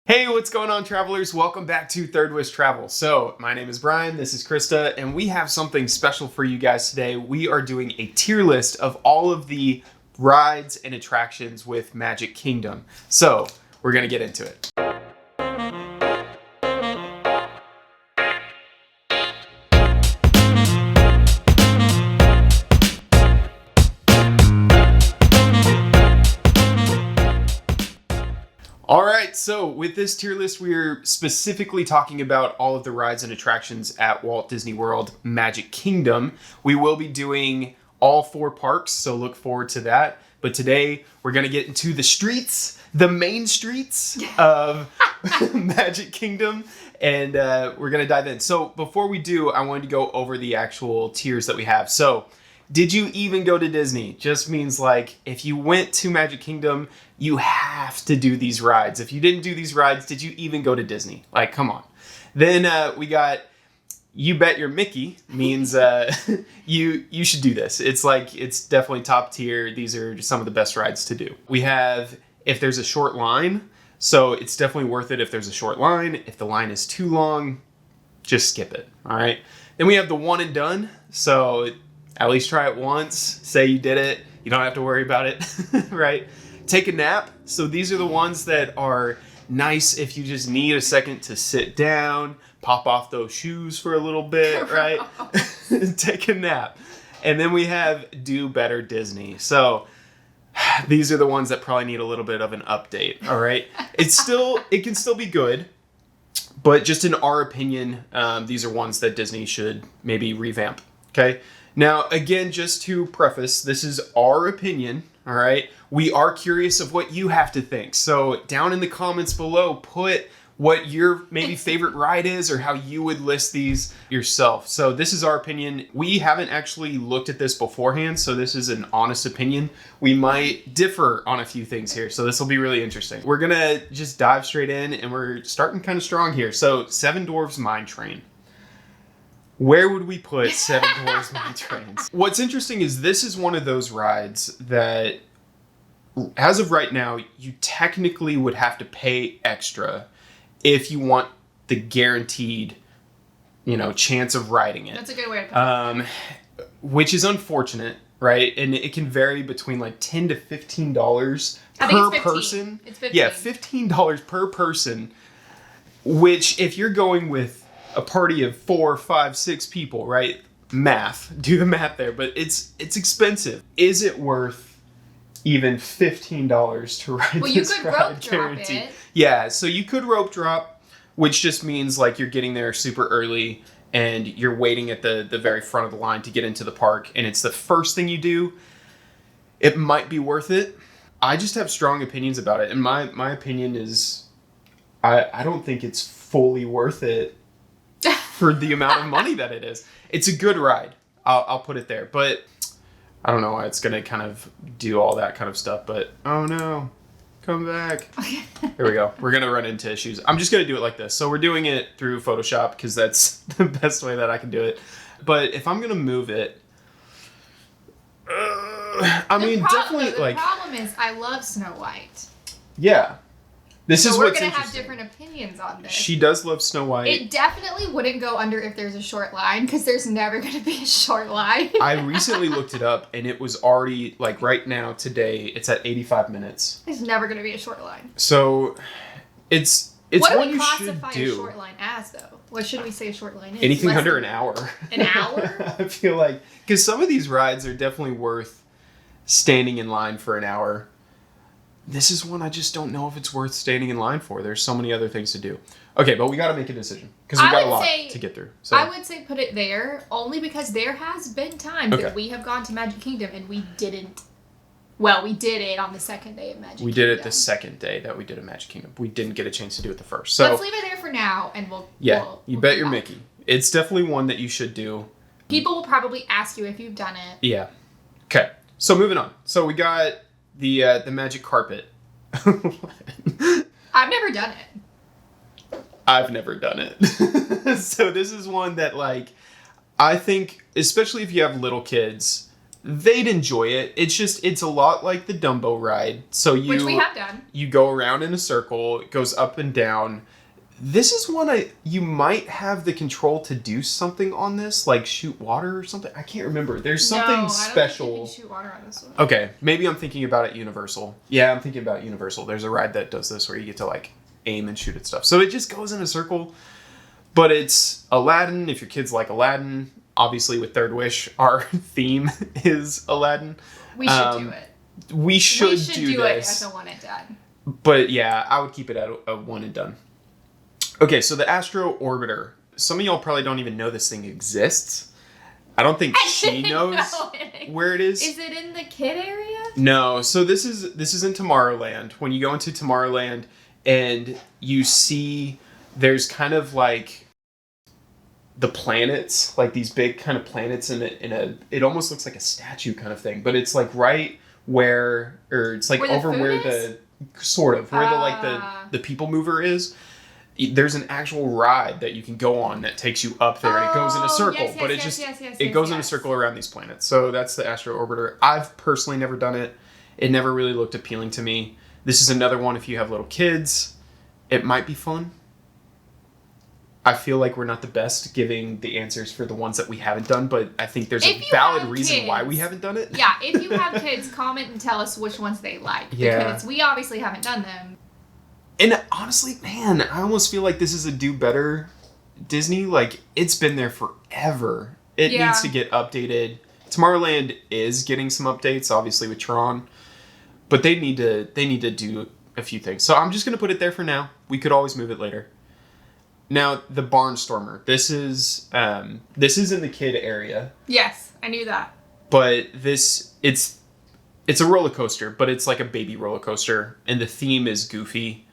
Hey, what's going on, travelers? Welcome back to Third Wish Travel. So, my name is Brian, this is Krista, and we have something special for you guys today. We are doing a tier list of all of the rides and attractions with Magic Kingdom. So, we're gonna get into it. All right, so with this tier list, we're specifically talking about all of the rides and attractions at Walt Disney World Magic Kingdom. We will be doing all 4 parks, so look forward to that. But today, we're gonna get into the streets, the main streets of Magic Kingdom, and we're gonna dive in. So before we do, I wanted to go over the actual tiers that we have. So, did you even go to Disney? Just means like, if you went to Magic Kingdom, you have to do these rides. If you didn't do these rides, did you even go to Disney? Like, come on. Then we got You Bet Your Mickey, means you should do this. It's definitely top tier. These are just some of the best rides to do. We have If There's a Short Line. So it's definitely worth it if there's a short line. If the line is too long, just skip it. All right. Then we have the One and Done. So at least try it once. Say you did it. You don't have to worry about it, right? Take a Nap. So these are the ones that are nice if you just need a second to sit down, pop off those shoes for a little bit, right? Take a nap. And then we have Do Better Disney. So these are the ones that probably need a little bit of an update, all right? It can still be good, but just in our opinion, these are ones that Disney should maybe revamp, okay? Now, again, just to preface, this is our opinion, all right? We are curious of what you have to think. So down in the comments below, put what your maybe favorite ride is or how you would list these yourself. So this is our opinion. We haven't actually looked at this beforehand, so this is an honest opinion. We might differ on a few things here, so this will be really interesting. We're gonna just dive straight in, and we're starting kind of strong here. So Seven Dwarfs Mine Train. Where would we put Seven Dwarfs Mine Trains? What's interesting is this is one of those rides that, as of right now, you technically would have to pay extra if you want the guaranteed, chance of riding it. That's a good way to put it. Which is unfortunate, right? And it can vary between like $10 to $15 per person. It's 15. Yeah, $15 per person. Which, if you're going with a party of 4, 5, 6 people, right? Do the math there, but it's expensive. Is it worth even $15 to ride well, this you could ride? rope drop Guaranteed. it. Yeah, so you could rope drop, which just means like you're getting there super early and you're waiting at the very front of the line to get into the park, and it's the first thing you do. It might be worth it. I just have strong opinions about it, and my opinion is I don't think it's fully worth it for the amount of money that it is. It's a good ride. I'll put it there. But I don't know why it's going to kind of do all that kind of stuff. But, oh no. Come back. Here we go. We're going to run into issues. I'm just going to do it like this. So we're doing it through Photoshop because that's the best way that I can do it. But if I'm going to move it... definitely the like... The problem is I love Snow White. Yeah. This is we're what's going to have interesting. different opinions on this. She does love Snow White. It definitely wouldn't go under If There's a Short Line, because there's never going to be a short line. I recently looked it up, and it was already, like right now, today, it's at 85 minutes. There's never going to be a short line. So, it's what do what we you should classify do. a short line as, though? What should we say a short line is? Anything Less under than an hour. An hour? I feel like, because some of these rides are definitely worth standing in line for an hour. This is one I just don't know if it's worth standing in line for. There's so many other things to do. Okay, but we got to make a decision because we got a lot to get through. So I would say put it there only because there has been times that we have gone to Magic Kingdom and we didn't. Well, we did it on the second day of Magic Kingdom. We did it the second day that we did a Magic Kingdom. We didn't get a chance to do it the first. So let's leave it there for now, and we'll. You bet your Mickey. It's definitely one that you should do. People will probably ask you if you've done it. Yeah. Okay. So moving on. So we got the magic carpet. I've never done it. I've never done it. So this is one that, like, I think, especially if you have little kids, they'd enjoy it. It's a lot like the Dumbo ride. So which we have done. You go around in a circle, it goes up and down. This is one you might have the control to do something on this, like shoot water or something. I can't remember. There's something special. I don't think you can shoot water on this one. Okay, maybe I'm thinking about it Universal. Yeah, I'm thinking about Universal. There's a ride that does this where you get to like aim and shoot at stuff. So it just goes in a circle. But it's Aladdin. If your kids like Aladdin, obviously with Third Wish, our theme is Aladdin. We should do it. We should do it this. as a one and done. But yeah, I would keep it at a one and done. Okay, so the Astro Orbiter. Some of y'all probably don't even know this thing exists. I don't think she knows where it is. Is it in the kid area? No. So this is in Tomorrowland. When you go into Tomorrowland and you see there's kind of like the planets, like these big kind of planets in a it almost looks like a statue kind of thing, but it's like right where, or it's like over where the the people mover is. There's an actual ride that you can go on that takes you up there, and it goes in a circle, but it goes in a circle around these planets. So that's the Astro Orbiter. I've personally never done it. It never really looked appealing to me. This is another one if you have little kids. It might be fun. I feel like we're not the best giving the answers for the ones that we haven't done, but I think there's a valid reason why we haven't done it. Yeah, if you have kids, comment and tell us which ones they like. Because we obviously haven't done them. And honestly, man, I almost feel like this is a do better Disney. Like, it's been there forever. It needs to get updated. Tomorrowland is getting some updates, obviously, with Tron. But they need to do a few things. So I'm just going to put it there for now. We could always move it later. Now, the Barnstormer. This is in the kid area. Yes, I knew that. But it's a roller coaster, but it's like a baby roller coaster. And the theme is Goofy.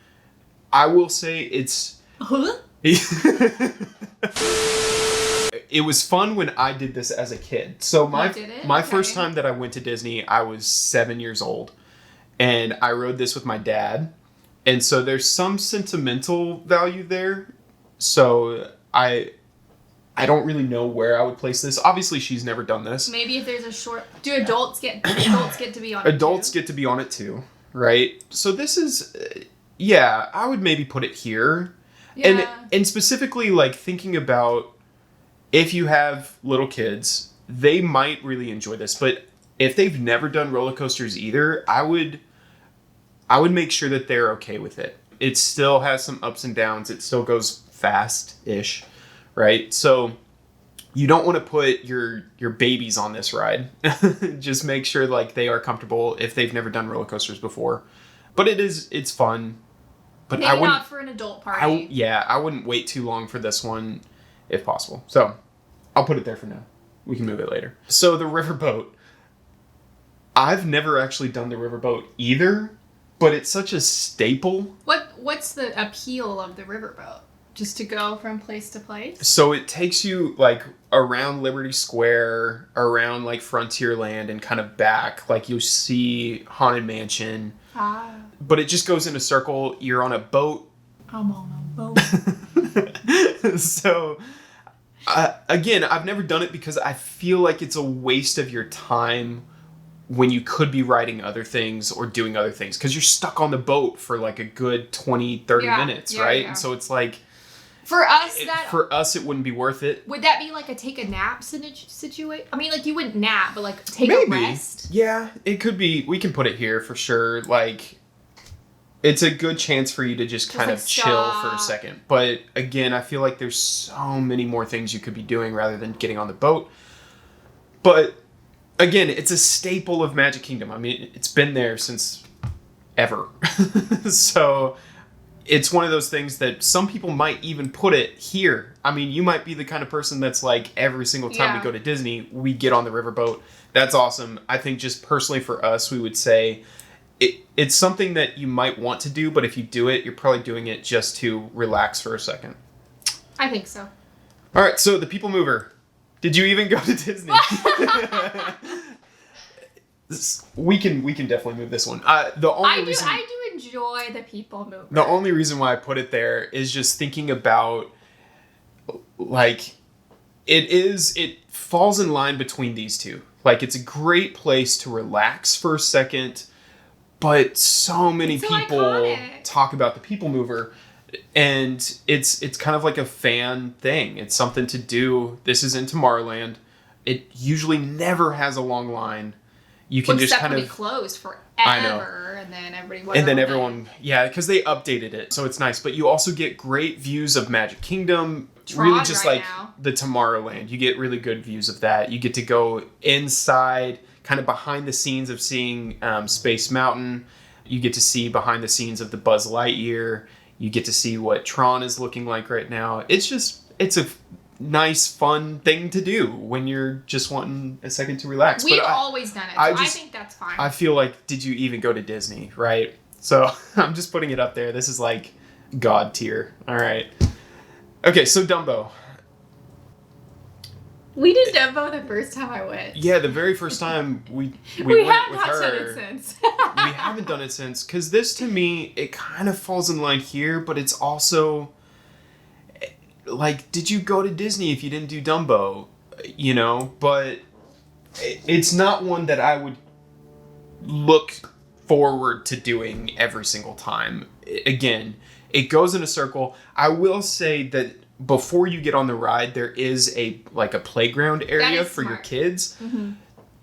I will say it's... Huh? It was fun when I did this as a kid. So my first time that I went to Disney, I was 7 years old. And I rode this with my dad. And so there's some sentimental value there. So I don't really know where I would place this. Obviously, she's never done this. Maybe if there's a short... Do adults get to be on it Adults get to be on it too, right? So this is... Yeah, I would maybe put it here. Yeah. And specifically, like, thinking about if you have little kids, they might really enjoy this. But if they've never done roller coasters either, I would make sure that they're okay with it. It still has some ups and downs. It still goes fast-ish, right? So you don't want to put your babies on this ride. Just make sure, like, they are comfortable if they've never done roller coasters before. But it's fun. But maybe not for an adult party. I wouldn't wait too long for this one, if possible. So, I'll put it there for now. We can move it later. So, the riverboat. I've never actually done the riverboat either, but it's such a staple. What's the appeal of the riverboat? Just to go from place to place? So, it takes you, like, around Liberty Square, around, like, Frontierland, and kind of back. Like, you'll see Haunted Mansion. But it just goes in a circle. You're on a boat. I'm on a boat. So, again, I've never done it because I feel like it's a waste of your time when you could be writing other things or doing other things. Because you're stuck on the boat for like a good 20, 30 minutes, right? Yeah. And so it's like... For us, it wouldn't be worth it. Would that be like a take a nap situation? I mean, like, you wouldn't nap, but like take a rest? Yeah, it could be. We can put it here for sure. Like, it's a good chance for you to just kind of chill for a second. But again, I feel like there's so many more things you could be doing rather than getting on the boat. But again, it's a staple of Magic Kingdom. I mean, it's been there since ever. So... It's one of those things that some people might even put it here. I mean, you might be the kind of person that's like, every single time we go to Disney, we get on the riverboat. That's awesome. I think just personally for us, we would say it's something that you might want to do, but if you do it, you're probably doing it just to relax for a second. I think so. All right, so the People Mover. Did you even go to Disney? We can definitely move this one. I do enjoy the People Mover. The only reason why I put it there is just thinking about, like, it falls in line between these two. Like, it's a great place to relax for a second, but so many It's so people iconic. talk about the People Mover, and it's kind of like a fan thing. It's something to do. This is in Tomorrowland. It usually never has a long line. You can just Except kind when of it closed forever, I know. and then everybody. yeah, because they updated it, so it's nice. But you also get great views of Magic Kingdom. Tron really, just right like now. the Tomorrowland, you get really good views of that. You get to go inside, kind of behind the scenes of seeing Space Mountain. You get to see behind the scenes of the Buzz Lightyear. You get to see what Tron is looking like right now. It's a nice, fun thing to do when you're just wanting a second to relax. We've But always done it, so I think that's fine. I feel like, did you even go to Disney, right? So I'm just putting it up there. This is like God tier. All right. Okay, so Dumbo. We did Dumbo the first time I went. Yeah, the very first time we We went have with not done her. it since. We haven't done it since, because this to me, it kind of falls in line here, but it's also like, did you go to Disney if you didn't do Dumbo? You know, but it's not one that I would look forward to doing every single time. Again, it goes in a circle. I will say that before you get on the ride, there is a playground area for your smart. kids. Mm-hmm.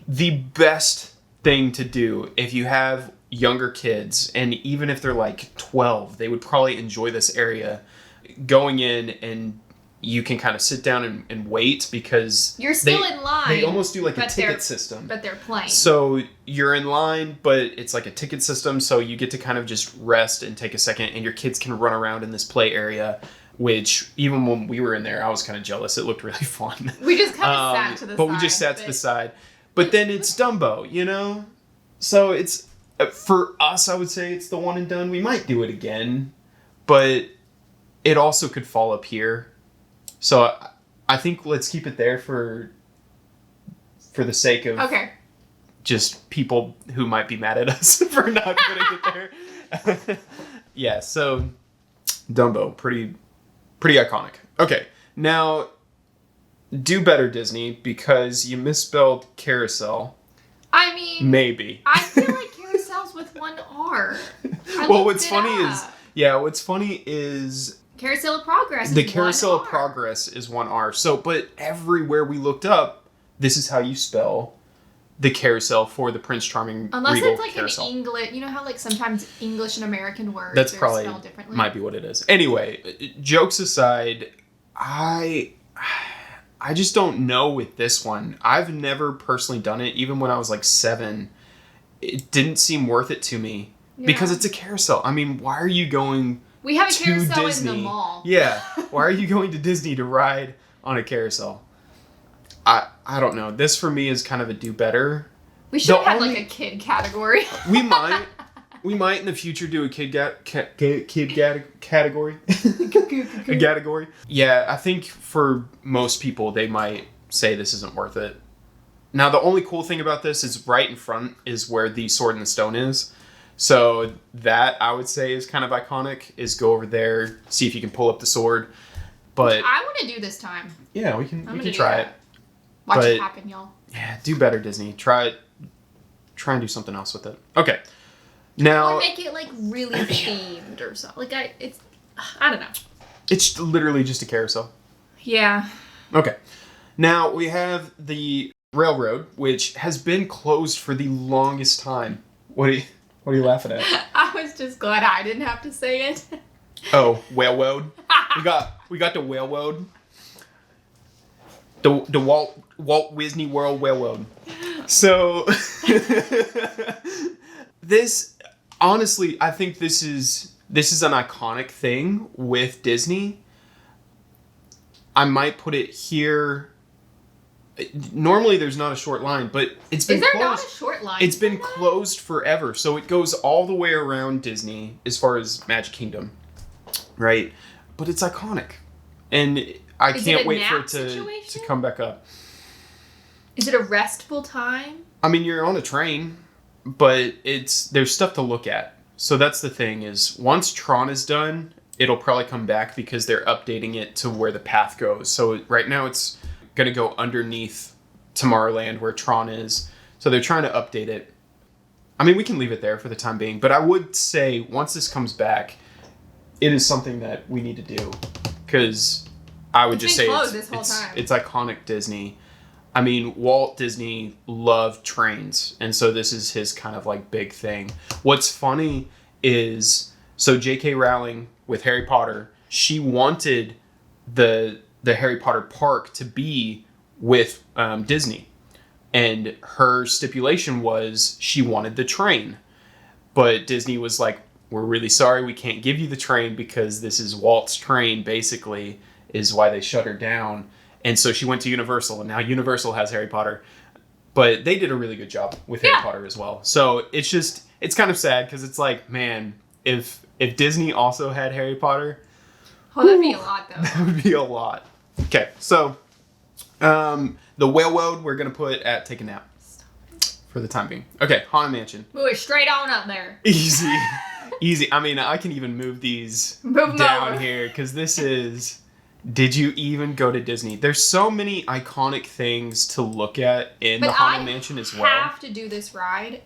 The best thing to do if you have younger kids, and even if they're like 12, they would probably enjoy this area. Going in, and you can kind of sit down and wait, because You're still in line. They almost do like a but they're- ticket system. But they're playing. So you're in line, but it's like a ticket system, so you get to kind of just rest and take a second, and your kids can run around in this play area, which even when we were in there, I was kind of jealous. It looked really fun. We just kind of sat to the but side. we just sat to the side. But then it's Dumbo, you know? So it's, for us, I would say it's the one and done. We might do it again, but it also could fall up here. So I think let's keep it there for the sake of Okay. just people who might be mad at us for not putting it there. Yeah, so Dumbo, pretty iconic. Okay, now do better, Disney, because you misspelled carousel. I mean, Maybe. I feel like carousels with one R. Well, what's funny is Carousel of Progress. the is Carousel of 1R. Progress is one R. So, but everywhere we looked up, this is how you spell the carousel for the Prince Charming Unless Regal it's like Carousel. an English, you know how like sometimes English and American words That's are probably spelled differently. might be what it is. Anyway, jokes aside, I just don't know with this one. I've never personally done it. Even when I was like 7, it didn't seem worth it to me because Yeah. it's a carousel. I mean, why are you going We have a to carousel Disney? in the mall. Yeah, why are you going to Disney to ride on a carousel? I don't know. This for me is kind of a do better. We should The have only- like a kid category. We might in the future do a kid category. A category. Yeah, I think for most people they might say this isn't worth it. Now the only cool thing about this is right in front is where the Sword in the Stone is. So that I would say is kind of iconic. Is go over there, see if you can pull up the sword. But I want to do this time. yeah, we I'm can gonna do try that. it. Watch But- it happen, y'all. Yeah, do better, Disney. Try and do something else with it. Okay. Now Or make it like really themed or something. Like I don't know. it's literally just a carousel. Yeah. Okay. Now we have the railroad, which has been closed for the longest time. What are you laughing at? I was just glad I didn't have to say it. Oh, railroad. We got the railroad. The Walt Disney World Railroad. So this honestly, I think this is an iconic thing with Disney. I might put it here. Normally there's not a short line, but it's been Is there closed. not a short line? It's been for that? closed forever, so it goes all the way around Disney as far as Magic Kingdom, right? But it's iconic, and I Is it can't a wait for nap it to situation? come back up. Is it a restful time? I mean, you're on a train, but there's stuff to look at. So that's the thing is, once Tron is done, it'll probably come back because they're updating it to where the path goes. So right now it's going to go underneath Tomorrowland where Tron is. So they're trying to update it. I mean, we can leave it there for the time being, but I would say once this comes back, it is something that we need to do, because I would just say it's iconic Disney. I mean, Walt Disney loved trains, and so this is his kind of like big thing. What's funny is, so J.K. Rowling with Harry Potter, she wanted the Harry Potter park to be with Disney, and her stipulation was she wanted the train, but Disney was like, we're really sorry, we can't give you the train because this is Walt's train, basically, is why they shut her down. And so she went to Universal, and now Universal has Harry Potter. But they did a really good job with Harry Potter as well. So it's kind of sad, because it's like, man, if Disney also had Harry Potter... Oh, that'd be a lot, though. That would be a lot. Okay, so the Whale World we're going to put at Take a Nap for the time being. Okay, Haunted Mansion. Move it straight on up there. Easy. Easy. I mean, I can even move these down here, because this is... Did you even go to Disney? There's so many iconic things to look at in the Haunted Mansion as well. I have to do this ride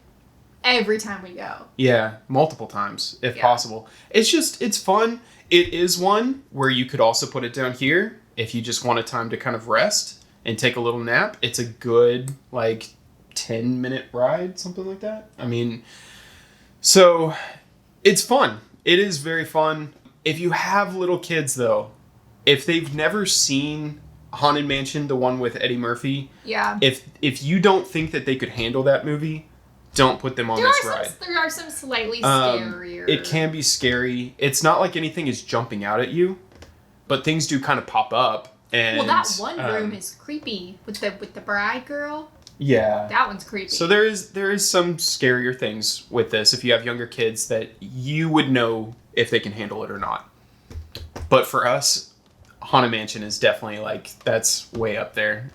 every time we go. Yeah, multiple times if possible. It's fun. It is one where you could also put it down here if you just want a time to kind of rest and take a little nap. It's a good, 10-minute ride, something like that. I mean, so it's fun. It is very fun. If you have little kids, though, if they've never seen Haunted Mansion, the one with Eddie Murphy, if you don't think that they could handle that movie, don't put them on this ride. There are some slightly scarier. It can be scary. It's not like anything is jumping out at you, but things do kind of pop up. And that one room is creepy with the bride girl. Yeah, that one's creepy. So there is some scarier things with this. If you have younger kids, that you would know if they can handle it or not. But for us, Haunted Mansion is definitely that's way up there.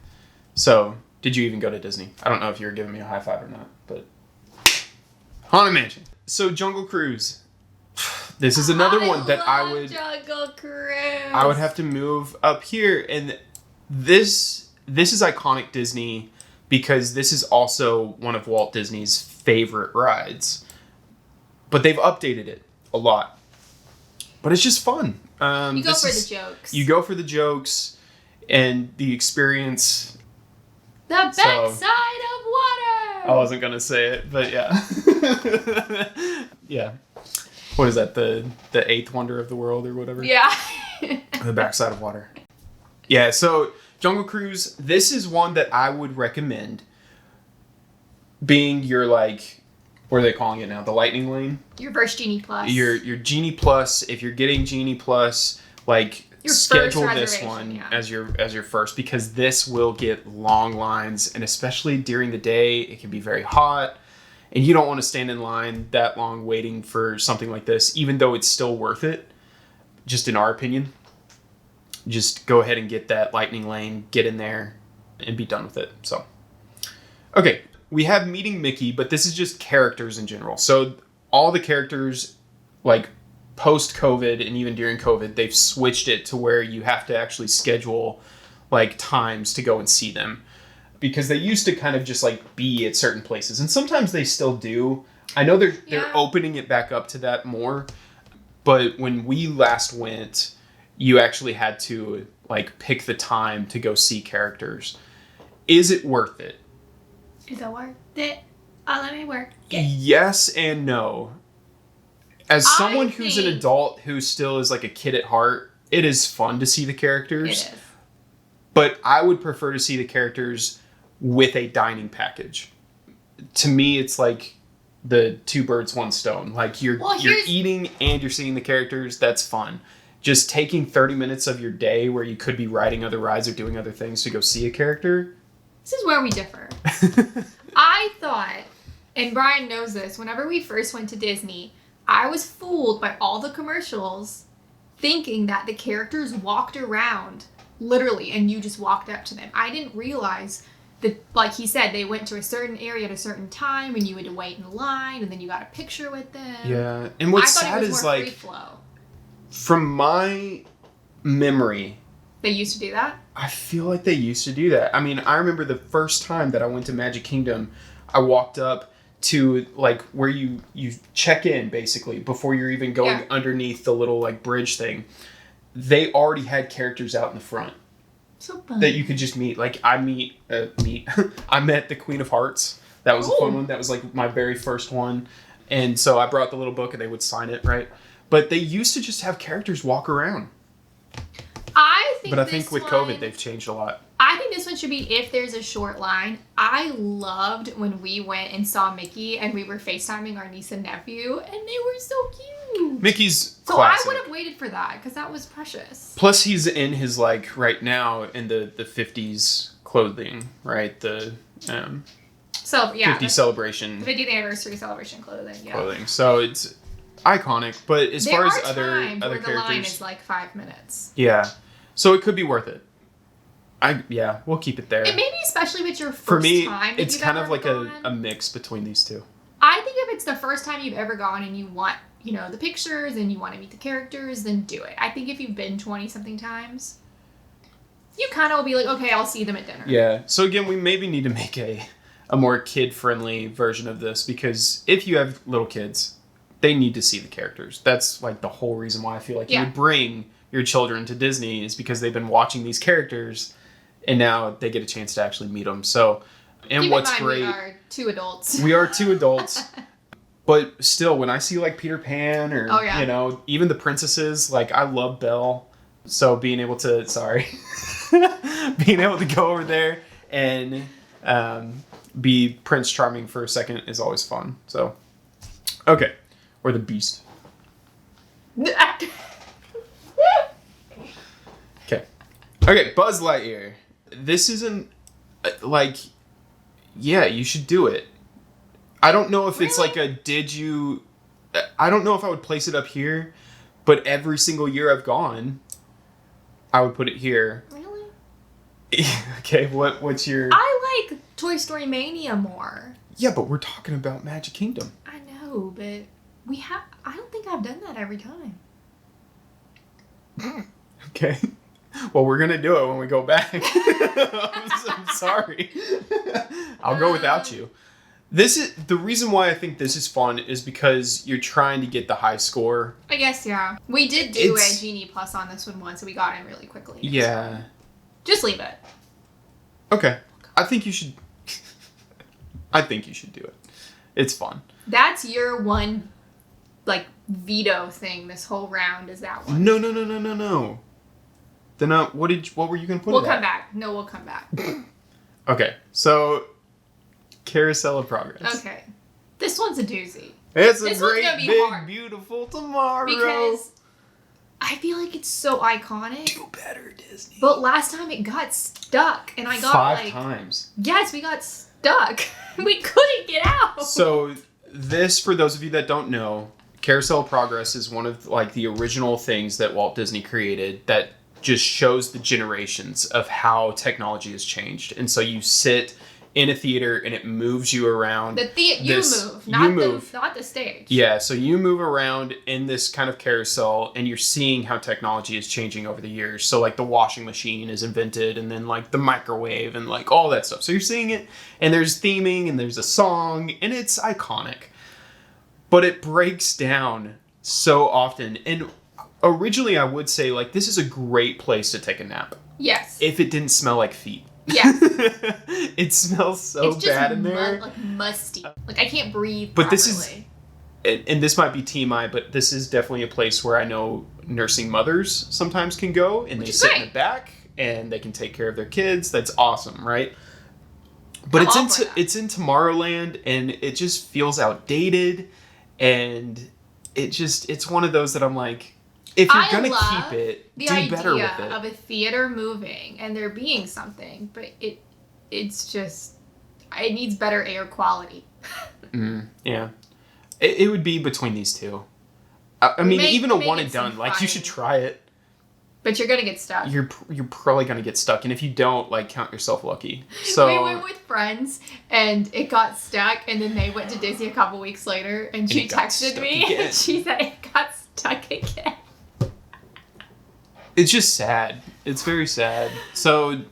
So, did you even go to Disney? I don't know if you were giving me a high five or not, but Haunted Mansion. So, Jungle Cruise. This is another one that I would Jungle Cruise. I would have to move up here, and this is iconic Disney because this is also one of Walt Disney's favorite rides. But they've updated it a lot. But it's just fun. You go for the jokes. You go for the jokes and the experience. The backside of water! I wasn't going to say it, but yeah. Yeah. What is that? The eighth wonder of the world or whatever? Yeah. The backside of water. Yeah, so Jungle Cruise, this is one that I would recommend being your what are they calling it now? The Lightning Lane? Your first Genie Plus. Your Genie Plus. If you're getting Genie Plus, your schedule this one as your first, because this will get long lines, and especially during the day, it can be very hot, and you don't want to stand in line that long waiting for something like this, even though it's still worth it, just in our opinion. Just go ahead and get that Lightning Lane, get in there, and be done with it. So, okay. We have Meeting Mickey, but this is just characters in general. So all the characters, post-COVID and even during COVID, they've switched it to where you have to actually schedule times to go and see them. Because they used to kind of just be at certain places. And sometimes they still do. I know they're opening it back up to that more. But when we last went, you actually had to pick the time to go see characters. Is it worth it? Is it worth it? Let me work it. Yes and no. As someone who's an adult who still is a kid at heart, it is fun to see the characters. It is. But I would prefer to see the characters with a dining package. To me, it's the two birds, one stone. You're eating and you're seeing the characters. That's fun. Just taking 30 minutes of your day where you could be riding other rides or doing other things to go see a character. This is where we differ. I thought, and Brian knows this, whenever we first went to Disney, I was fooled by all the commercials thinking that the characters walked around, literally, and you just walked up to them. I didn't realize that, like he said, they went to a certain area at a certain time, and you had to wait in line, and then you got a picture with them. Yeah, and what's sad is, free flow. From my memory, They used to do that? I feel like they used to do that. I mean, I remember the first time that I went to Magic Kingdom, I walked up to like where you check in basically before you're even going underneath the little like bridge thing. They already had characters out in the front. So fun. That you could just meet. Like I I met the Queen of Hearts. That was a fun one. That was like my very first one. And so I brought the little book and they would sign it, right? But they used to just have characters walk around. I think with COVID, they've changed a lot. I think this one should be if there's a short line. I loved when we went and saw Mickey and we were FaceTiming our niece and nephew and they were so cute. Mickey's so classic. I would have waited for that because that was precious. Plus he's in his like right now in the 50s clothing, right? The 50 celebration. The 50th anniversary celebration clothing, clothing. So it's iconic, but as far as other characters, the line is like 5 minutes. Yeah. So it could be worth it. We'll keep it there. And maybe especially if it's your first For me, time. it's kind of like a mix between these two. I think if it's the first time you've ever gone and you want, the pictures and you want to meet the characters, then do it. I think if you've been 20-something times, you kind of will be like, okay, I'll see them at dinner. Yeah. So again, we maybe need to make a more kid-friendly version of this because if you have little kids, they need to see the characters. That's like the whole reason why I feel like you would bring your children to Disney is because they've been watching these characters and now they get a chance to actually meet them. So, and Keep what's in mind, great, we are two adults. We are two adults, but still, when I see like Peter Pan or even the princesses, like I love Belle. So being able to go over there and be Prince Charming for a second is always fun. So, okay, or the Beast. Okay, Buzz Lightyear. This isn't, you should do it. I don't know if it's like I don't know if I would place it up here, but every single year I've gone, I would put it here. Really? Okay, what's your... I like Toy Story Mania more. Yeah, but we're talking about Magic Kingdom. I know, but I don't think I've done that every time. Okay. Well, we're going to do it when we go back. I'm sorry. I'll go without you. The reason why I think this is fun is because you're trying to get the high score. I guess, yeah. We did do a Genie Plus on this one once, so we got in really quickly. Yeah. So just leave it. Okay. I think you should do it. It's fun. That's your one, veto thing this whole round is that one. No. Then what were you going to put We'll come back. No, we'll come back. Okay. So, Carousel of Progress. Okay. This one's a doozy. It's a great, big, beautiful tomorrow. Because I feel like it's so iconic. Do better, Disney. But last time it got stuck, and I got 5 times. Yes, we got stuck. We couldn't get out. So this, for those of you that don't know, Carousel of Progress is one of the original things that Walt Disney created that just shows the generations of how technology has changed. And so you sit in a theater and it moves you around. You move, not the stage. Yeah, so you move around in this kind of carousel and you're seeing how technology is changing over the years. So the washing machine is invented and then the microwave and all that stuff. So you're seeing it and there's theming and there's a song and it's iconic. But it breaks down so often. And originally I would say this is a great place to take a nap. Yes. If it didn't smell like feet. Yes. It smells so bad in there. Musty. I can't breathe But properly. This is, and this might be TMI, but this is definitely a place where I know nursing mothers sometimes can go and they sit in the back and they can take care of their kids. That's awesome, right? But it's in Tomorrowland and it just feels outdated and it's one of those that I'm like, if you're going to keep it, do better with it. The idea of a theater moving and there being something, but it's just, it needs better air quality. Yeah. It would be between these two. I mean, even a one and done, you should try it. But you're going to get stuck. You're probably going to get stuck. And if you don't, count yourself lucky. So we went with friends and it got stuck and then they went to Disney a couple weeks later and she texted me and she said it got stuck again. It's just sad. It's very sad. So,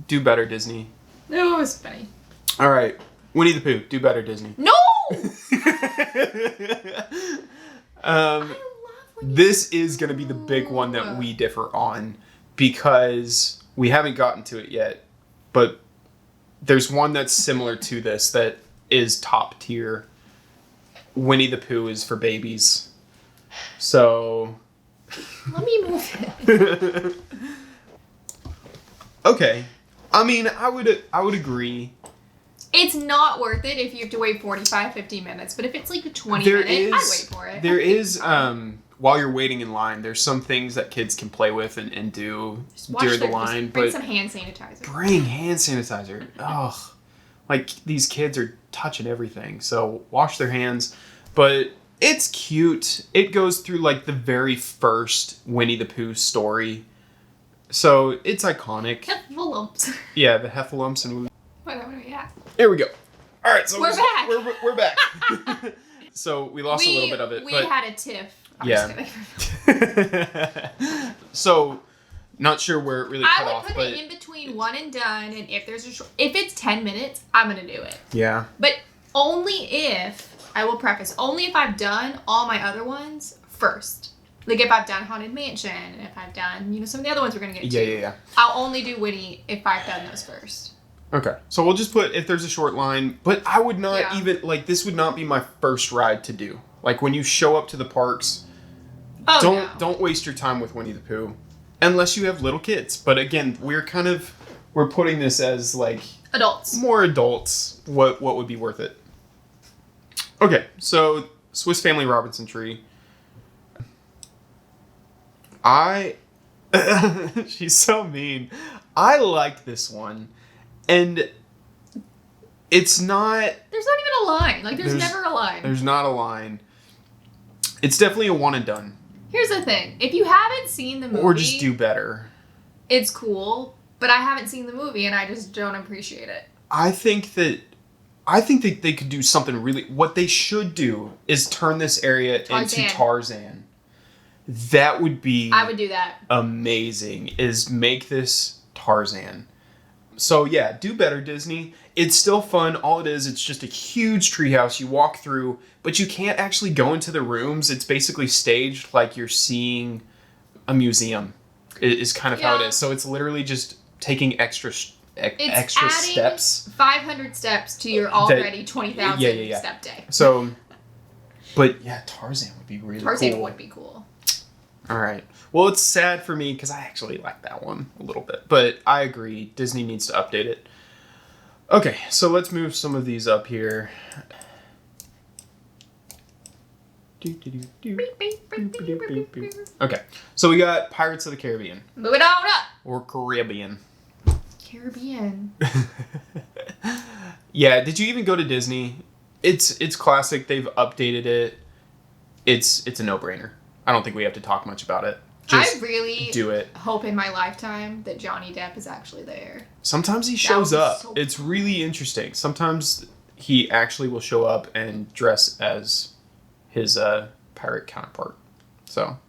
do better, Disney. No, it was funny. All right. Winnie the Pooh, do better, Disney. No! I love Winnie This is going to be the big one that we differ on because we haven't gotten to it yet. But there's one that's similar to this that is top tier. Winnie the Pooh is for babies. So... Let me move it. Okay. I mean, I would agree. It's not worth it if you have to wait 45, 50 minutes. But if it's like 20 minutes, I'd wait for it. There is, while you're waiting in line, there's some things that kids can play with and do during the line. Bring some hand sanitizer. Bring hand sanitizer. Ugh. Like, these kids are touching everything. So, wash their hands. But it's cute. It goes through, like, the very first Winnie the Pooh story. So, it's iconic. Heffalumps. Yeah, the Heffalumps and... What are we at? Here we go. All right, so We're back. We're back. So we lost a little bit of it. We but had a tiff. I'm yeah. So not sure where it really cut off. I would put but it in between one and done, and if there's if it's 10 minutes, I'm gonna do it. Yeah. But only if I will preface only if I've done all my other ones first. Like if I've done Haunted Mansion, and if I've done some of the other ones we're gonna get to. Yeah. I'll only do Winnie if I've done those first. Okay. So we'll just put if there's a short line, but I would not Yeah. even this would not be my first ride to do. Like when you show up to the parks, Oh, don't waste your time with Winnie the Pooh unless you have little kids. But again, we're putting this as like adults. More adults. What would be worth it? Okay. So Swiss Family Robinson Tree. She's so mean. I like this one. And it's not... There's not even a line. Like, there's never a line. There's not a line. It's definitely a one and done. Here's the thing. If you haven't seen the movie... Or just do better. It's cool, but I haven't seen the movie and I just don't appreciate it. I think that they could do something really... What they should do is turn this area into Tarzan. That would be... I would do that. Amazing. Is make this Tarzan. So yeah, do better, Disney. It's still fun. All it is, it's just a huge treehouse you walk through, but you can't actually go into the rooms. It's basically staged like you're seeing a museum. Is kind of how it is. So it's literally just taking extra steps. 500 steps to your already 20,000 step day. So, but yeah, Tarzan would be really cool. Tarzan would be cool. All right. Well, it's sad for me because I actually like that one a little bit. But I agree. Disney needs to update it. Okay, so let's move some of these up here. Okay, so we got Pirates of the Caribbean. Move it on up. Or Caribbean. Caribbean. Yeah, did you even go to Disney? It's classic. They've updated it. It's a no-brainer. I don't think we have to talk much about it. Just I really do it. Hope in my lifetime that Johnny Depp is actually there. Sometimes he shows up. So it's really interesting. Sometimes he actually will show up and dress as his pirate counterpart. So,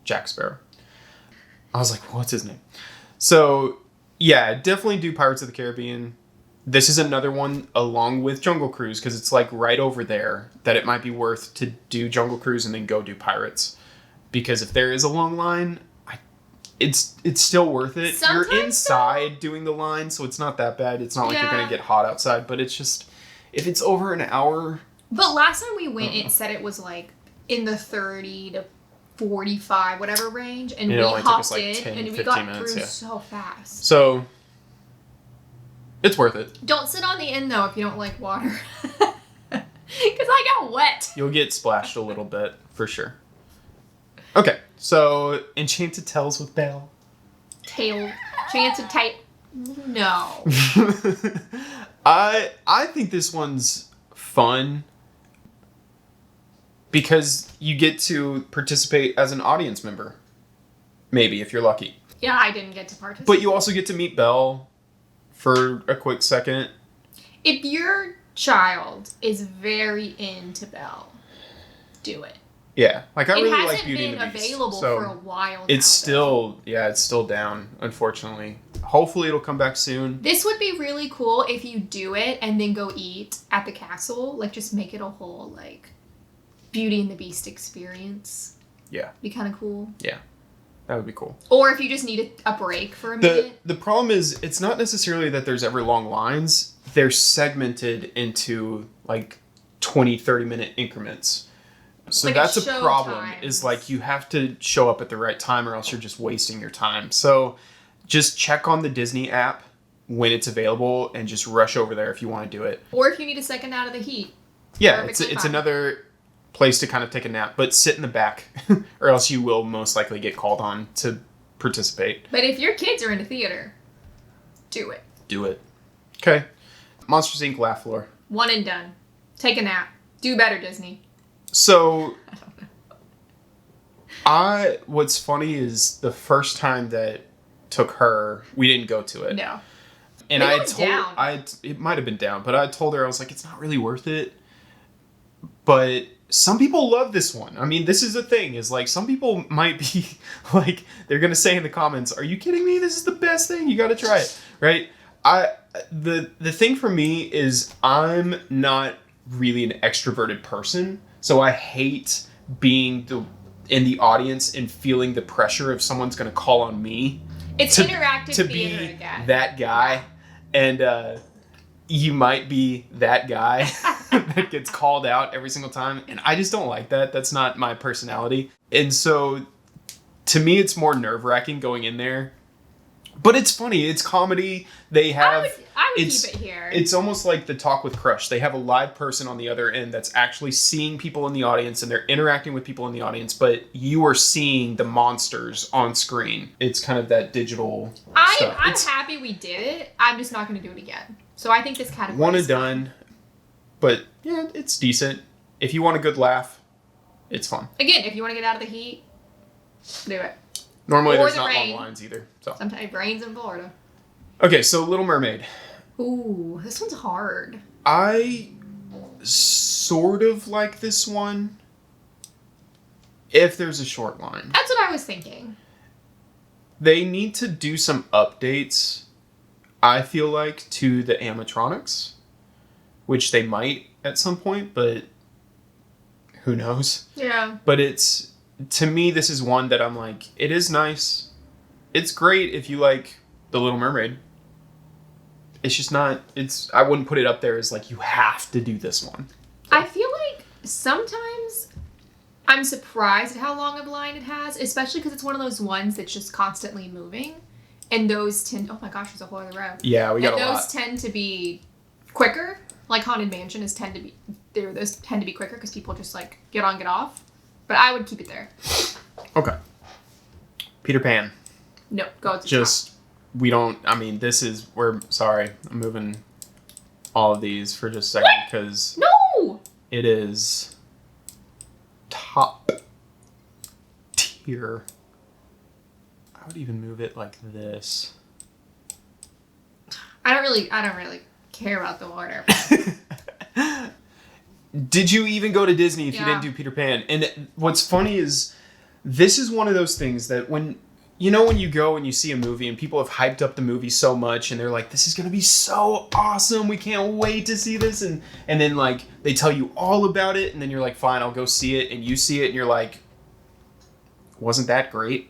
Jack Sparrow. I was like, what's his name? So, yeah, definitely do Pirates of the Caribbean. This is another one along with Jungle Cruise because it's like right over there that it might be worth to do Jungle Cruise and then go do Pirates. Because if there is a long line, it's still worth it. Sometimes you're inside doing the line, so it's not that bad. It's not like you're going to get hot outside, but it's just, if it's over an hour... But last time we went, it said it was like in the 30 to 45, whatever range, and we hopped in, 10, and we got minutes, through so fast. So, it's worth it. Don't sit on the end, though, if you don't like water. Because I got wet. You'll get splashed a little bit, for sure. Okay, so Enchanted Tales with Belle. Enchanted Tail. No. I think this one's fun because you get to participate as an audience member. Maybe, if you're lucky. Yeah, I didn't get to participate. But you also get to meet Belle for a quick second. If your child is very into Belle, do it. Yeah, like I It really hasn't like Beauty been and the Beast. available So for a while now. it's though. still down, unfortunately. Hopefully it'll come back soon. This would be really cool if you do it and then go eat at the castle. Like, just make it a whole, like, Beauty and the Beast experience. Yeah. Be kind of cool. That would be cool. Or if you just need a break for a minute. The problem is, it's not necessarily that there's ever long lines. They're segmented into, like, 20, 30-minute increments. So Like that's at a show problem, times. is, like, you have to show up at the right time or else you're just wasting your time. So just check on the Disney app when it's available and just rush over there if you want to do it. Or if you need a second out of the heat. Yeah, Perfectly it's fine. another place to kind of take a nap, but sit in the back or else you will most likely get called on to participate. But if your kids are in the theater, do it. Do it. Okay. Monsters Inc. Laugh Floor. One and done. Take a nap. Do better, Disney. So what's funny is the first time that took her, we didn't go to it. No. And Maybe I it had was told down. it might have been down, but I told her, I was like, it's not really worth it. But some people love this one. I mean, this is the thing, is like some people might be like, they're gonna say in the comments, are you kidding me? This is the best thing. You gotta try it. Right? The thing for me is I'm not really an extroverted person. So I hate being in the audience and feeling the pressure if someone's gonna call on me It's interactive to theater be again. that guy. And you might be that guy that gets called out every single time. And I just don't like that. That's not my personality. And so to me, it's more nerve-wracking going in there. But it's funny. It's comedy. They have... I would it's- keep it here. It's almost like the Talk with Crush. They have a live person on the other end that's actually seeing people in the audience and they're interacting with people in the audience, but you are seeing the monsters on screen. It's kind of that digital stuff. I'm It's happy we did it. I'm just not going to do it again. So I think this category one and is fine. done, but yeah, it's decent. If you want a good laugh, it's fun. Again, if you want to get out of the heat, do it. Normally Or there's the not rain. long lines either. So Sometimes it rains in Florida. okay, so Little Mermaid. Ooh, this one's hard. I sort of like this one if there's a short line. That's what I was thinking. They need to do some updates, I feel like, to the animatronics, which they might at some point, but who knows? Yeah. But it's, to me, this is one that I'm like, it is nice. It's great if you like The Little Mermaid. It's just not, I wouldn't put it up there as like, you have to do this one. I feel like sometimes I'm surprised at how long of a line it has, especially because it's one of those ones that's just constantly moving. And those tend, oh my gosh, there's a whole other row. Yeah, we got And a those lot. tend to be quicker. Like Haunted Mansion those tend to be quicker because people just like get on, get off. But I would keep it there. Okay. Peter Pan. No, go to the Just, we don't, I mean, sorry, I'm moving all of these for just a second because top. No! it is top tier. I would even move it like this. I don't really care about the order. Did you even go to Disney if you Yeah. didn't do Peter Pan? And what's funny is this is one of those things that when you go and you see a movie and people have hyped up the movie so much and they're like, this is going to be so awesome. We can't wait to see this. And then like they tell you all about it and then you're like, fine, I'll go see it. And you see it and you're like, wasn't that great?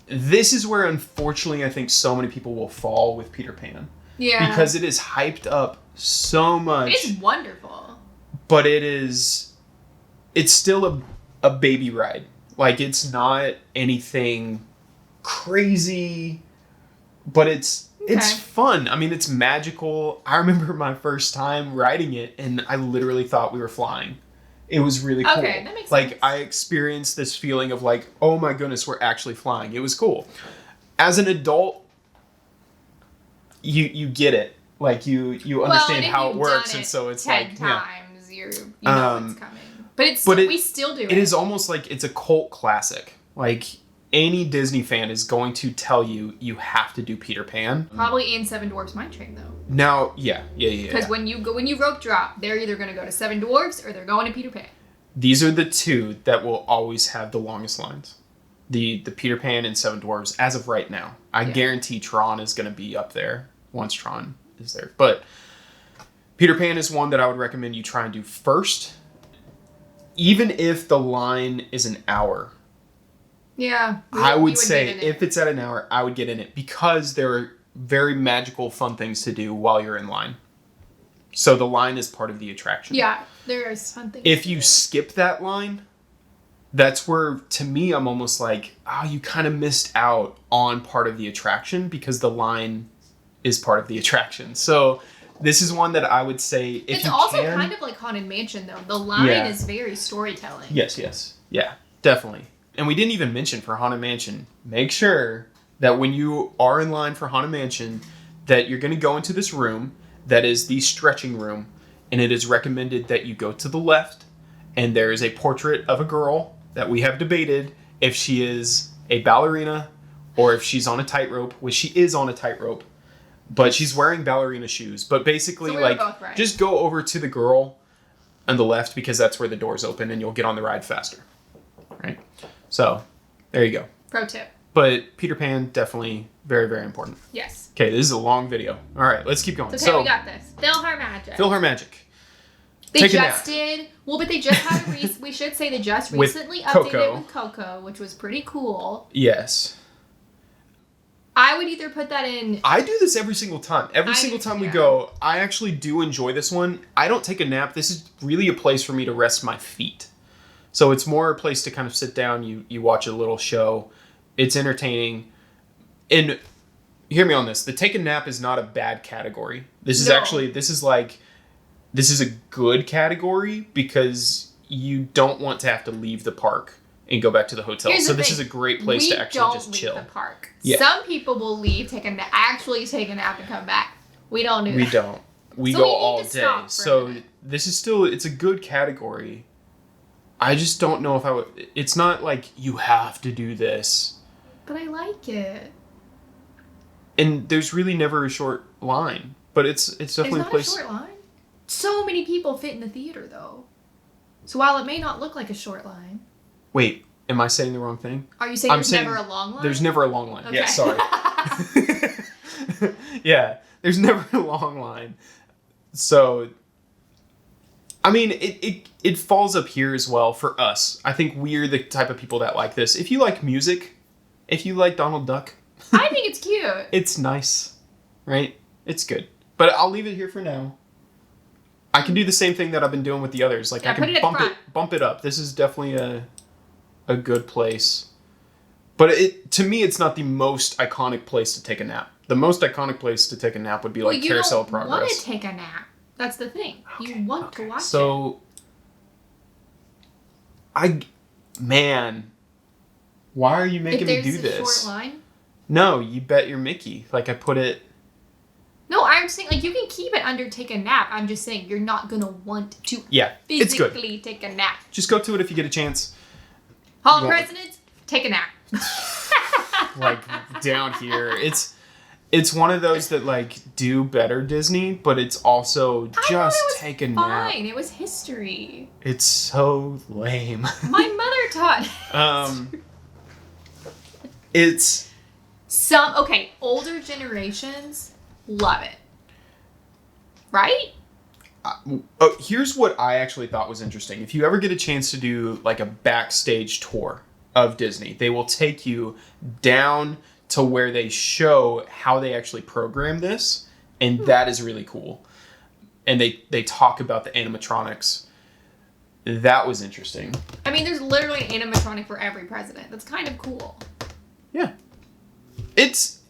This is where unfortunately I think so many people will fall with Peter Pan. Yeah. Because it is hyped up so much. It's wonderful. But it's still a baby ride. Like, it's not anything crazy, but it's Okay. fun. I mean, it's magical. I remember my first time riding it, and I literally thought we were flying. It was really cool. Okay, that makes like, sense. I experienced this feeling of like, oh my goodness, we're actually flying. It was cool. As an adult, you get it. Like, you understand and if how it you've works, done and it so it's 10 like, yeah. times, you know what's coming. But we still do it. It is almost like it's a cult classic. Like, any Disney fan is going to tell you have to do Peter Pan. Probably in Seven Dwarfs Mine Train though. Now, yeah. Because when you rope drop, they're either going to go to Seven Dwarfs or they're going to Peter Pan. these are the two that will always have the longest lines. The Peter Pan and Seven Dwarfs, as of right now. I guarantee Tron is going to be up there once Tron is there. But Peter Pan is one that I would recommend you try and do first. Even if the line is an hour. Yeah. I would say if it's at an hour, I would get in it. Because there are very magical, fun things to do while you're in line. So the line is part of the attraction. Yeah, there are fun things. If you skip that line, that's where, to me, I'm almost like, you kind of missed out on part of the attraction because the line is part of the attraction. So this is one that I would say if it's you also can, kind of like Haunted Mansion, though. The line is very storytelling. Yes. Yeah, definitely. And we didn't even mention for Haunted Mansion, make sure that when you are in line for Haunted Mansion, that you're going to go into this room that is the stretching room, and it is recommended that you go to the left, and there is a portrait of a girl that we have debated if she is a ballerina or if she's on a tightrope, which she is on a tightrope, but she's wearing ballerina shoes. But basically, So we were both right. just go over to the girl on the left because that's where the doors open and you'll get on the ride faster. Right? So, there you go. Pro tip. But Peter Pan, definitely very, very important. Yes. Okay, this is a long video. All right, let's keep going. It's okay, we got this. PhilharMagic. PhilharMagic. They Take a just nap. did. Well, but they just had we should say they just With recently Coco. updated with Coco, which was pretty cool. Yes. I would either put that in. I do this every single time. Every single time we yeah. go, I actually do enjoy this one. I don't take a nap. This is really a place for me to rest my feet. So it's more a place to kind of sit down, you watch a little show. It's entertaining. And hear me on this. The take a nap is not a bad category. This is this is a good category because you don't want to have to leave the park and go back to the hotel. Here's So the this thing. is a great place to actually just chill. We don't leave the park. Yeah. Some people will leave, actually take a nap and come back. We don't do that. We don't. We So go we need all to day. stop for a So minute. this is still, it's a good category. I just don't know if I would, it's not like you have to do this. But I like it. And there's really never a short line, but it's definitely It's not a place. a short line. So many people fit in the theater, though. So while it may not look like a short line, Wait, am I saying the wrong thing? are you saying I'm there's saying never a long line? There's never a long line. Okay. Yeah, sorry. Yeah, there's never a long line. So, I mean, it falls up here as well for us. I think we're the type of people that like this. If you like music, if you like Donald Duck, I think it's cute. it's nice, right? It's good. But I'll leave it here for now. I can do the same thing that I've been doing with the others. Like Yeah, I can put it at bump front. bump it up. This is definitely a good place. But to me, it's not the most iconic place to take a nap. The most iconic place to take a nap would be like Carousel of you don't want Progress. to take a nap. That's the thing. You want to watch it. So, man, why are you making me If do there's a this? short line. No, you bet your Mickey. Like I put it. No, I'm saying like you can keep it under take a nap. I'm just saying you're not gonna want to Yeah, it's good. physically take a nap. Just go to it if you get a chance. Hall of You won't- Presidents, take a nap. Like down here, it's one of those that like do better Disney, but it's also I thought just it was take a nap. Fine, it was history. It's so lame. My mother taught. It's Older generations love it. Right? here's what I actually thought was interesting. If you ever get a chance to do like a backstage tour of Disney, they will take you down to where they show how they actually program this, and that is really cool. And they talk about the animatronics. That was interesting. I mean, there's literally an animatronic for every president. That's kind of cool. Yeah. It's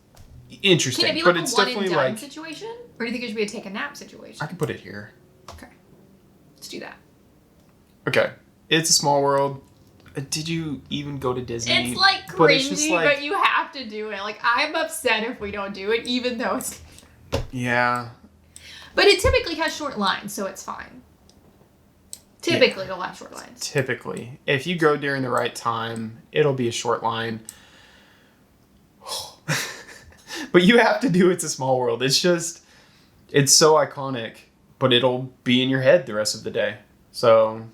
interesting, Can it be but like it's a one definitely and done like situation? Or do you think it should be a take a nap situation? I can put it here. Okay. Let's do that. Okay. It's a small world. Did you even go to Disney? It's like But it's just cringy, like- but you have to do it. Like, I'm upset if we don't do it, even though it's... Yeah. But it typically has short lines, so it's fine. Typically, it'll have short lines. Typically. If you go during the right time, it'll be a short line. But you have to do It's a Small World. It's just, it's so iconic, but it'll be in your head the rest of the day. So,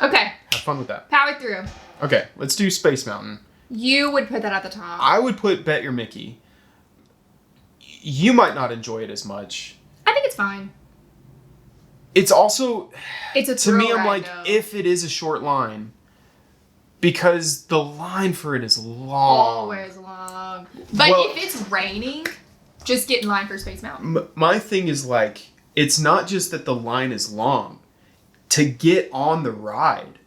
Okay. Have fun with that. Power through. Okay, let's do Space Mountain. You would put that at the top. I would put Bet Your Mickey. You might not enjoy it as much. I think it's fine. It's also, It's a to me, thrill I'm ride, like, though. if it is a short line, because the line for it is long. Always long. But Well- if it's raining, just get in line for Space Mountain. My thing is like, it's not just that the line is long. To get on the ride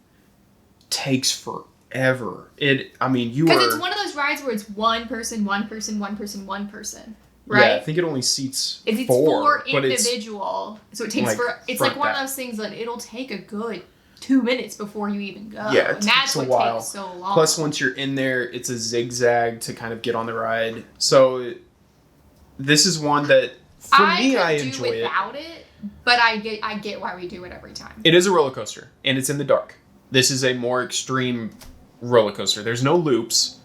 takes forever. You Because are... it's one of those rides where it's one person, one person, one person, one person. Yeah, Right? I think it only seats It's four, for but it's individual. So it takes like, it's front like one back. of those things that it'll take a good 2 minutes before you even go. Yeah, it and that's takes a what while. takes so long. Plus, once you're in there, it's a zigzag to kind of get on the ride. So, this is one that, for me, I could enjoy do it. without it, but I get why we do it every time. It is a roller coaster, and it's in the dark. This is a more extreme roller coaster. There's no loops,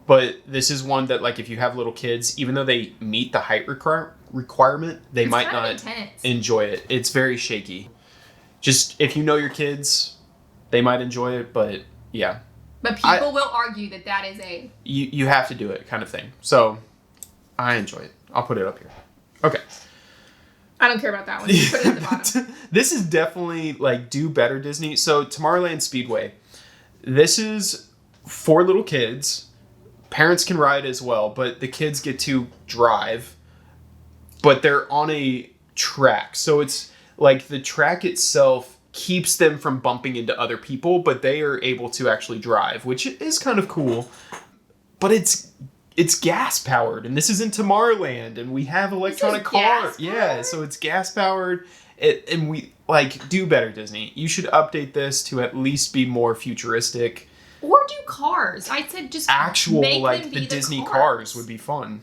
but this is one that, like, if you have little kids, even though they meet the height requirement, they It's might kind of not intense. enjoy it. It's very shaky. Just, if you know your kids, they might enjoy it, but yeah. But people will argue that that is a... You have to do it kind of thing. So, I enjoy it. I'll put it up here. Okay. I don't care about that one. Just put it at the bottom. This is definitely like do better Disney. So Tomorrowland Speedway. This is for little kids. Parents can ride as well, but the kids get to drive. But they're on a track. So it's like the track itself keeps them from bumping into other people, but they are able to actually drive, which is kind of cool. But it's gas powered, and this is in Tomorrowland, and we have electronic cars. gas-powered? Yeah, so it's gas powered, and we like do better Disney. You should update this to at least be more futuristic. Or do cars. I said just Actual make like them the be Disney cars would be fun.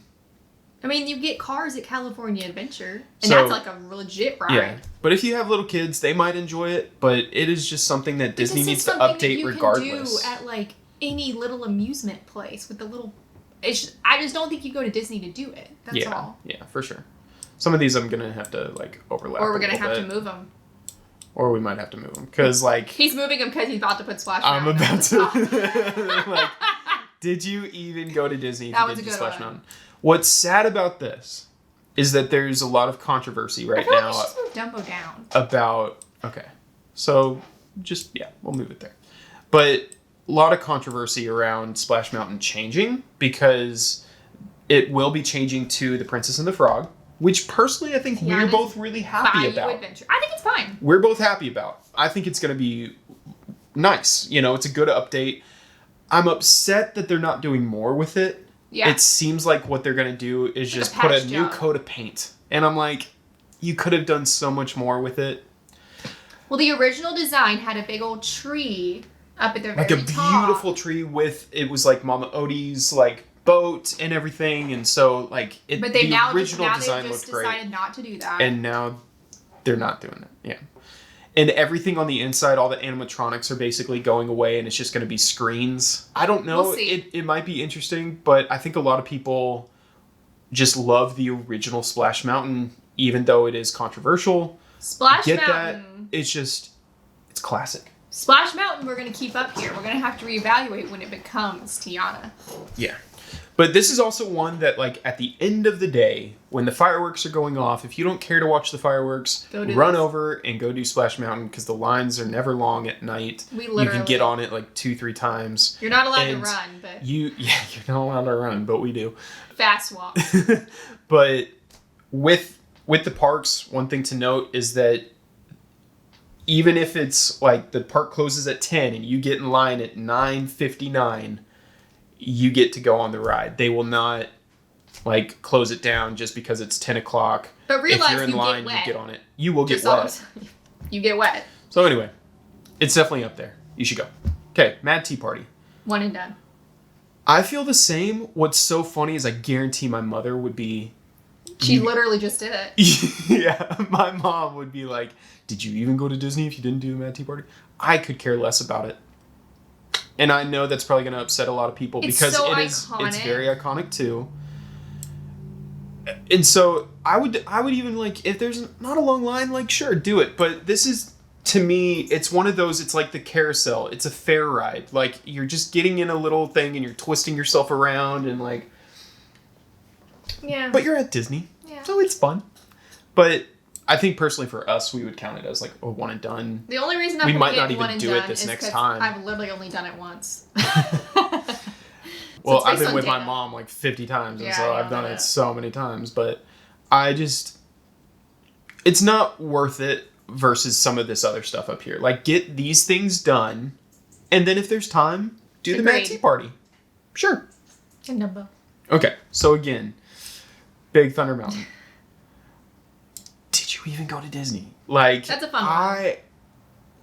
I mean, you get cars at California Adventure, and So- that's like a legit ride. Yeah, but if you have little kids, they might enjoy it. But it is just something that But Disney this is needs to something that update you regardless. Can do at like any little amusement place with the little. I just don't think you go to Disney to do it. That's yeah, all. yeah, for sure. Some of these I'm gonna have to like overlap. Or we're a gonna little have bit. to move them. Or we might have to move them because like He's moving them because he's about to put Splash I'm Mountain about to. at the top. like, did you even go to Disney? If That you was did a good Splash one. Mountain? What's sad about this is that there's a lot of controversy I right feel like now we should just move Dumbo down. about. Okay, so just we'll move it there. But a lot of controversy around Splash Mountain changing because it will be changing to the Princess and the Frog, which personally I think we're Tiana's both really happy Bayou about. Adventure. I think it's fine. We're both happy about. I think it's going to be nice. You know, it's a good update. I'm upset that they're not doing more with it. Yeah. It seems like what they're going to do is Like a just put a patch new job. coat of paint. And I'm like, you could have done so much more with it. Well, the original design had a big old tree up at the Like very a top. beautiful tree with, it was like Mama Odie's like boat and everything. And so like it, But they the now original just design looked great. decided not to do that. And now they're not doing it. Yeah. And everything on the inside, all the animatronics are basically going away and it's just going to be screens. I don't know. We'll see. It might be interesting, but I think a lot of people just love the original Splash Mountain, even though it is controversial. Splash Get Mountain. that? It's just, it's classic. Splash Mountain, we're going to keep up here. We're going to have to reevaluate when it becomes Tiana. Yeah. But this is also one that, like, at the end of the day, when the fireworks are going off, if you don't care to watch the fireworks, Go do run this. over and go do Splash Mountain because the lines are never long at night. We You literally. can get on it like 2-3 times. You're not allowed to And run, but You're not allowed to run, but we do. fast walk. But with the parks, one thing to note is that even if it's like the park closes at 10 and you get in line at 9:59, you get to go on the ride. They will not like close it down just because it's 10 o'clock. But If realize you're in you line, get wet. you get on it. You will get Just all I'm wet. saying. You get wet. So anyway, it's definitely up there. You should go. Okay, Mad Tea Party. One and done. I feel the same. What's so funny is I guarantee my mother would be She literally just did it. yeah, my mom would be like, did you even go to Disney if you didn't do the Mad Tea Party? I could care less about it. And I know that's probably going to upset a lot of people It's because so it's iconic. very iconic too. And so I would even like, if there's not a long line, like sure, do it. But this is to me, it's one of those, it's like the carousel. It's a fair ride. Like, you're just getting in a little thing and you're twisting yourself around and like... Yeah. But you're at Disney, so it's fun. But I think personally for us, we would count it as like a one and done. The only reason I we might get not even one and do done it this is next 'cause time. I've literally only done it once. Well, it's I've based been on with my data. mom like 50 times, and Yeah, so I I've done know it that. so many times. But I just, it's not worth it versus some of this other stuff up here. Like, get these things done, and then if there's time, do the Mad Agreed. Tea Party. Sure. And Dumbo. Okay, so again, Big Thunder Mountain. Did you even go to Disney? Like, That's a fun one.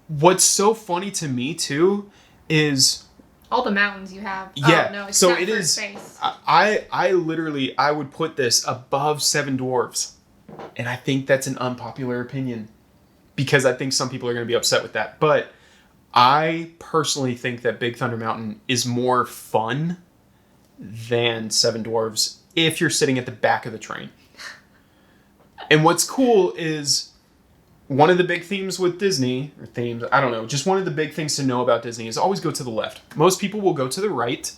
What's so funny to me too is All the mountains you have. Yeah, Oh, no, it's so not it for is- Space. I literally I would put this above Seven Dwarfs, and I think that's an unpopular opinion because I think some people are going to be upset with that. But I personally think that Big Thunder Mountain is more fun than Seven Dwarfs if you're sitting at the back of the train. And what's cool is one of the big themes with Disney, or themes, I don't know, just one of the big things to know about Disney is always go to the left. Most people will go to the right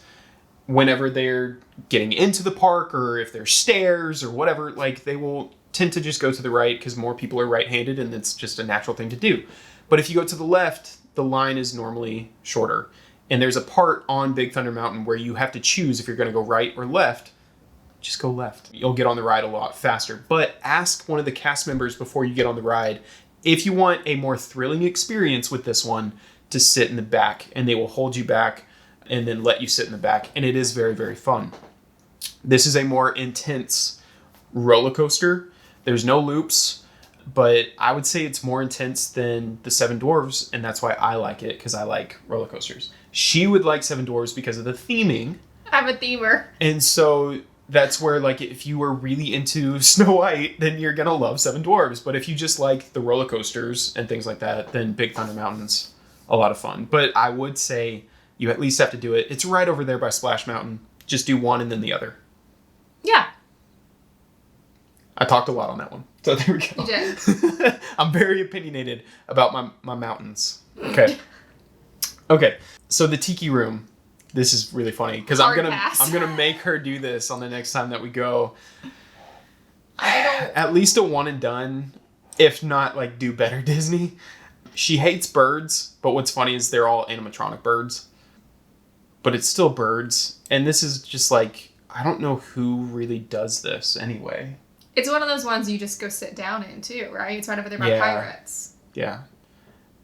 whenever they're getting into the park or if there's stairs or whatever. Like, they will tend to just go to the right because more people are right-handed and it's just a natural thing to do. But if you go to the left, the line is normally shorter. And there's a part on Big Thunder Mountain where you have to choose if you're going to go right or left. Just go left. You'll get on the ride a lot faster. But ask one of the cast members before you get on the ride if you want a more thrilling experience with this one to sit in the back. And they will hold you back and then let you sit in the back. And it is very, very fun. This is a more intense roller coaster. There's no loops, but I would say it's more intense than the Seven Dwarfs. And that's why I like it, because I like roller coasters. She would like Seven Dwarfs because of the theming. I'm a themer. And so that's where, like, if you were really into Snow White, then you're going to love Seven Dwarfs. But if you just like the roller coasters and things like that, then Big Thunder Mountain's a lot of fun. But I would say you at least have to do it. It's right over there by Splash Mountain. Just do one and then the other. Yeah, I talked a lot on that one. So there we go. you did. I'm very opinionated about my mountains. Okay. Okay. So the Tiki Room. This is really funny because Hard pass. I'm gonna make her do this on the next time that we go. I don't. At least a one and done, if not like do better Disney. She hates birds, but what's funny is they're all animatronic birds. But it's still birds, and this is just like, I don't know who really does this anyway. It's one of those ones you just go sit down in too, right? It's right over there by Yeah. Pirates. Yeah,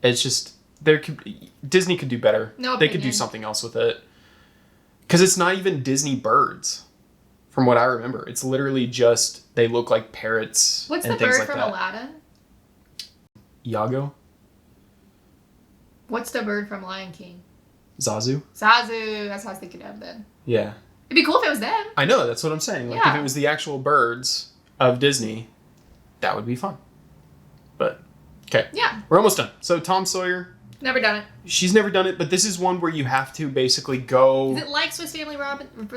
it's just Disney could do better. No They could do opinion. something else with it. Because it's not even Disney birds, from what I remember. It's literally just, they look like parrots What's and the things bird like from that. Aladdin? Iago? What's the bird from Lion King? Zazu? Zazu. That's what I was thinking of then. Yeah. It'd be cool if it was them. I know, that's what I'm saying. Like, Yeah. if it was the actual birds of Disney, that would be fun. But, okay. Yeah, We're almost done. So, Tom Sawyer, never done it. she's never done it, but this is one where you have to basically go... Is it like Swiss Family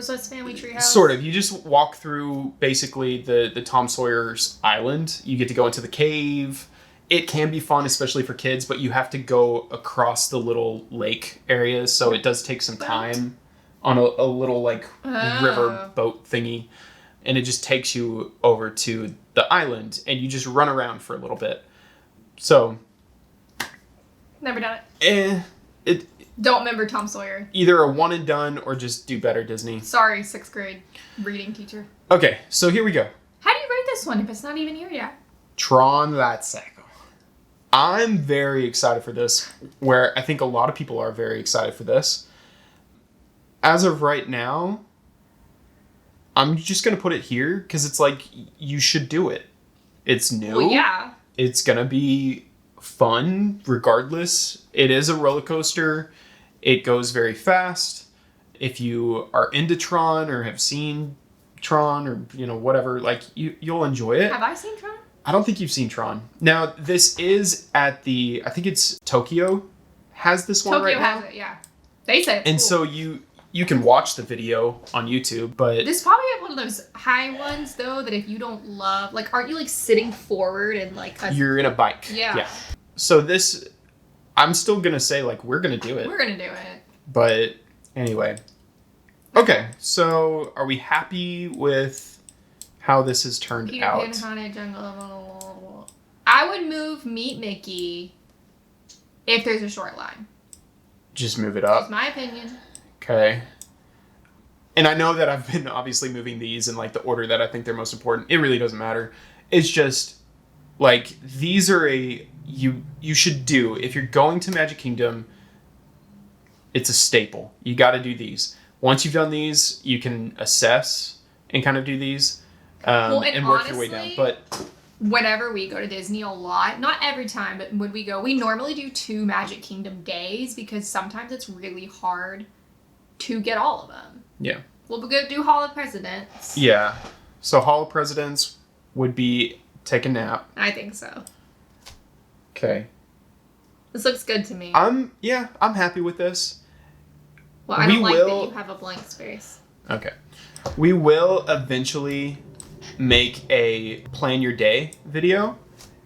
Swiss Family Treehouse? Sort of. You just walk through basically the Tom Sawyer's island. You get to go into the cave. It can be fun, especially for kids, but you have to go across the little lake area, so it does take some time on a little like river boat thingy, and it just takes you over to the island, and you just run around for a little bit. So, Never done it. it Don't remember Tom Sawyer. either a one and done or just do better Disney. Sorry, 6th grade reading teacher. Okay, so here we go. How do you rate this one if it's not even here yet? Tron Light Cycle. I'm very excited for this, where I think a lot of people are very excited for this. As of right now, I'm just going to put it here because it's like, you should do it. It's new. Well, yeah. It's going to be fun regardless. It is a roller coaster. It goes very fast. If you are into Tron or have seen Tron or, whatever, like, you'll enjoy it. Have I seen Tron? I don't think you've seen Tron. Now, this is at I think it's Tokyo has this one Tokyo right now. has it, yeah. They said it's And cool. so you can watch the video on YouTube, but This is probably one of those high ones, though, that if you don't love... Like, aren't you, like, sitting forward and, like... you're in a bike. Yeah. So this, I'm still gonna say like we're gonna do it. We're gonna do it. But anyway. Okay, so are we happy with how this has turned Peter out? Pan, Haunted Jungle. I would move Meet Mickey if there's a short line. Just move it That's up. my opinion. Okay. And I know that I've been obviously moving these in like the order that I think they're most important. It really doesn't matter. It's just like these are you should do if you're going to Magic Kingdom. It's a staple. You got to do these. Once you've done these, you can assess and kind of do these and work your way down. But whenever we go to Disney a lot, not every time, but when we go, we normally do 2 Magic Kingdom days because sometimes it's really hard to get all of them. yeah. We'll go do Hall of Presidents. Yeah. So Hall of Presidents would be take a nap. I think so. Okay. This looks good to me. I'm happy with this. Well, I don't like that you have a blank space. Okay. We will eventually make a plan your day video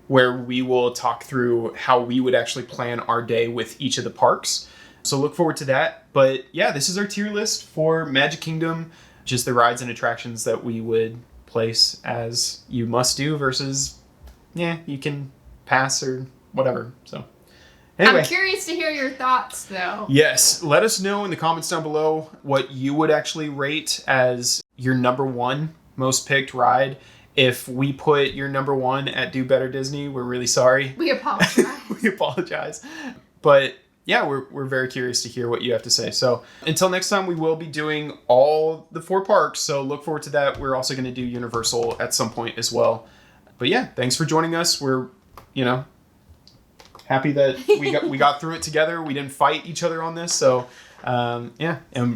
where we will talk through how we would actually plan our day with each of the parks. So look forward to that. But yeah, this is our tier list for Magic Kingdom, just the rides and attractions that we would place as you must do versus, you can pass or whatever. So anyway. I'm curious to hear your thoughts, though. Yes, let us know in the comments down below what you would actually rate as your number 1 most picked ride. If we put your number 1 at Do Better Disney, we're really sorry. We apologize. We apologize. But yeah, we're very curious to hear what you have to say. So until next time, we will be doing all the 4 parks. So look forward to that. We're also going to do Universal at some point as well. But yeah, thanks for joining us. We're, happy that we got through it together. We didn't fight each other on this. So and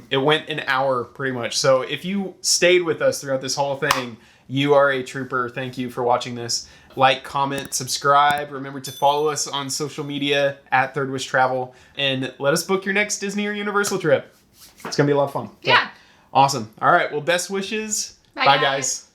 it went an hour pretty much. So if you stayed with us throughout this whole thing, you are a trooper. Thank you for watching this. Like, comment, subscribe. Remember to follow us on social media at Third Wish Travel. And let us book your next Disney or Universal trip. It's going to be a lot of fun. Yeah. Awesome. All right. Well, best wishes. Bye, Bye guys. guys.